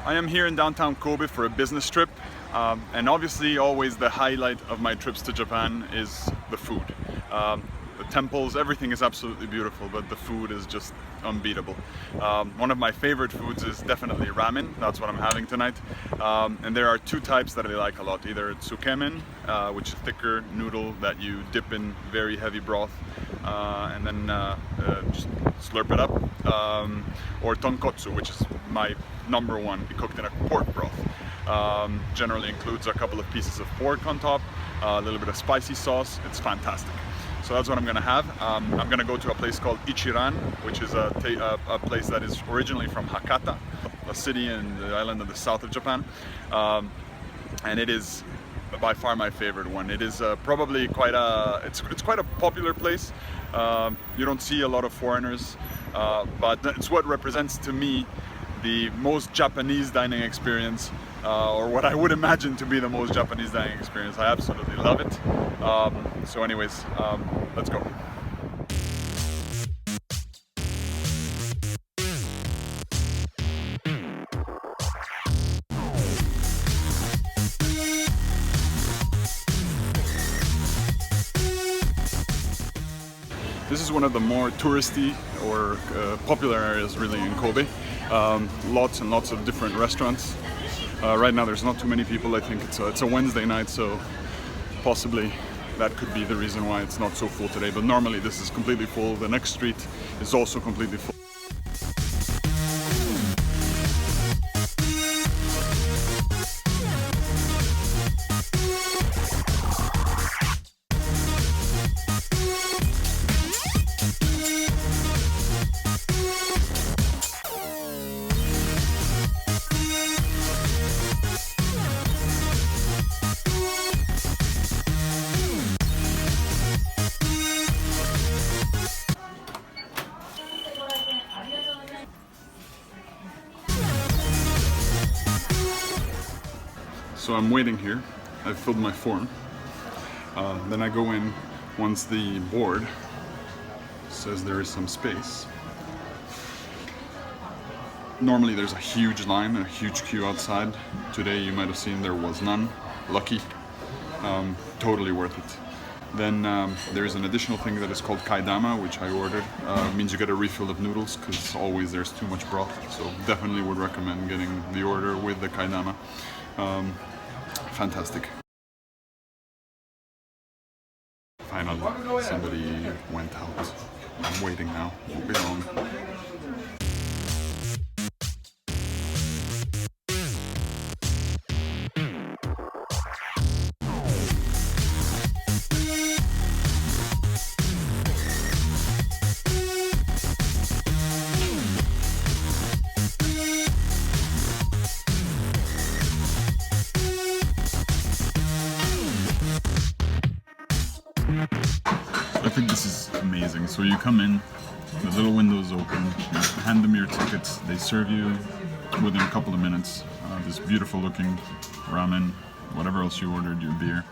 I am here in downtown Kobe for a business trip, and obviously always the highlight of my trips to Japan is the food. The temples, everything is absolutely beautiful, but the food is just unbeatable. One of my favorite foods is definitely ramen. That's what I'm having tonight. And there are two types that I like a lot. Either tsukemen, which is a thicker noodle that you dip in very heavy broth and then just slurp it up, or tonkotsu, which is my number one, cooked in a pork broth. Generally includes a couple of pieces of pork on top, a little bit of spicy sauce. It's fantastic. So that's what I'm gonna have. I'm gonna go to a place called ICHIRAN, which is a place that is originally from Hakata, a city in the island of the south of Japan. And it is by far my favorite one. It is probably quite it's quite a popular place. You don't see a lot of foreigners, but it's what represents to me the most Japanese dining experience, or what I would imagine to be the most Japanese dining experience. I absolutely love it. So anyways, let's go. This is one of the more touristy or popular areas really in Kobe. Lots and lots of different restaurants. Right now there's not too many people. I think it's a Wednesday night, so possibly that could be the reason why it's not so full today. But normally this is completely full. The next street is also completely full. So I'm waiting here. I've filled my form. Then I go in once the board says there is some space. Normally there's a huge line, a huge queue outside. Today you might have seen there was none. Lucky. Totally worth it. Then there's an additional thing that is called kaidama, which I ordered. It means you get a refill of noodles because always there's too much broth. So definitely would recommend getting the order with the kaidama. Fantastic. Finally, somebody went out. I'm waiting now. Won't be long. I think this is amazing. So you come in, the little window is open, you hand them your tickets, they serve you within a couple of minutes this beautiful looking ramen, whatever else you ordered, your beer,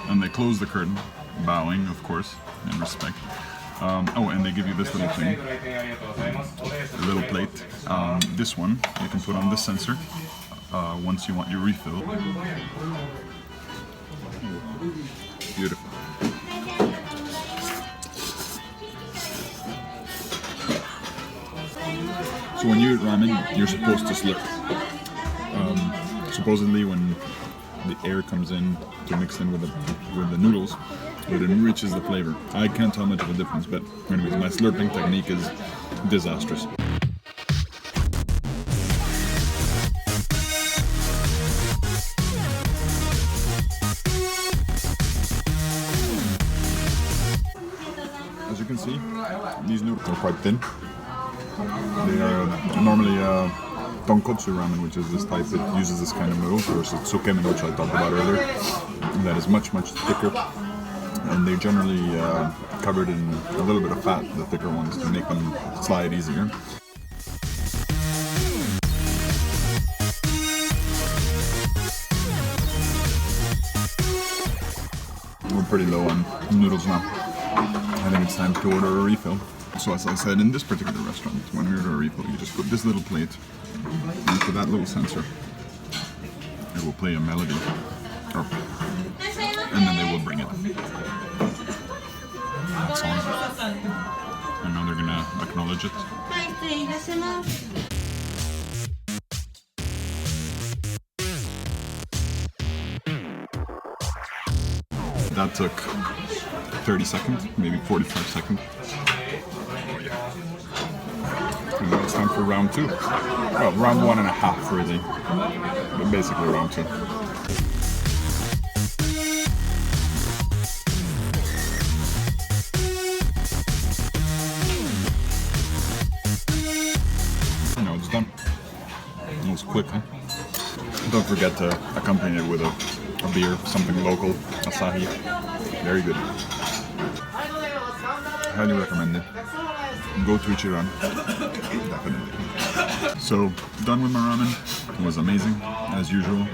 and they close the curtain, bowing of course, in respect. Oh, and they give you this little thing, a little plate. This one you can put on this sensor once you want your refill. Beautiful. So when you eat ramen, you're supposed to slip. Supposedly when the air comes in to mix in with the noodles, it enriches the flavor. I can't tell much of a difference, but anyways, my slurping technique is disastrous. As you can see, these noodles are quite thin. They are normally tonkotsu ramen, which is this type that uses this kind of noodle, versus tsukemen, which I talked about earlier. That is much, much thicker. And they're generally covered in a little bit of fat, the thicker ones, to make them slide easier. We're pretty low on noodles now. I think it's time to order a refill. So as I said, in this particular restaurant, when we order a refill, you just put this little plate into that little sensor. It will play a melody, and then they will bring it. That's on. And now they're gonna acknowledge it. That took 30 seconds, maybe 45 seconds. And now it's time for round 2. Well, round 1.5 really, but basically round 2. Now it's done. It was quick, huh? Don't forget to accompany it with a beer, something local, Asahi. Very good. Highly recommend it. Go to ICHIRAN. Definitely. So, done with my ramen. It was amazing, as usual.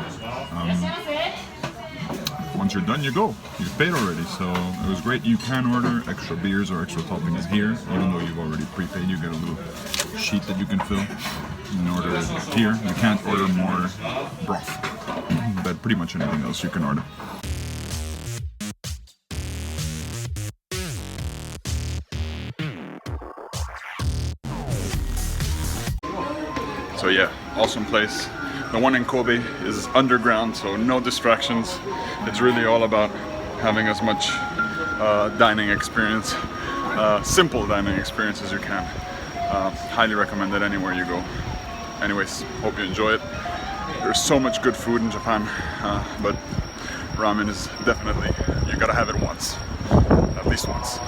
Once you're done, you go. You've paid already, so it was great. You can order extra beers or extra toppings here, even though you've already prepaid. You get a little sheet that you can fill in order here. You can't order more broth, but pretty much anything else you can order. So yeah, awesome place. The one in Kobe is underground, so no distractions. It's really all about having as much dining experience, simple dining experience as you can. Highly recommend it anywhere you go. Anyways, hope you enjoy it. There's so much good food in Japan, but ramen is definitely, you gotta have it once, at least once.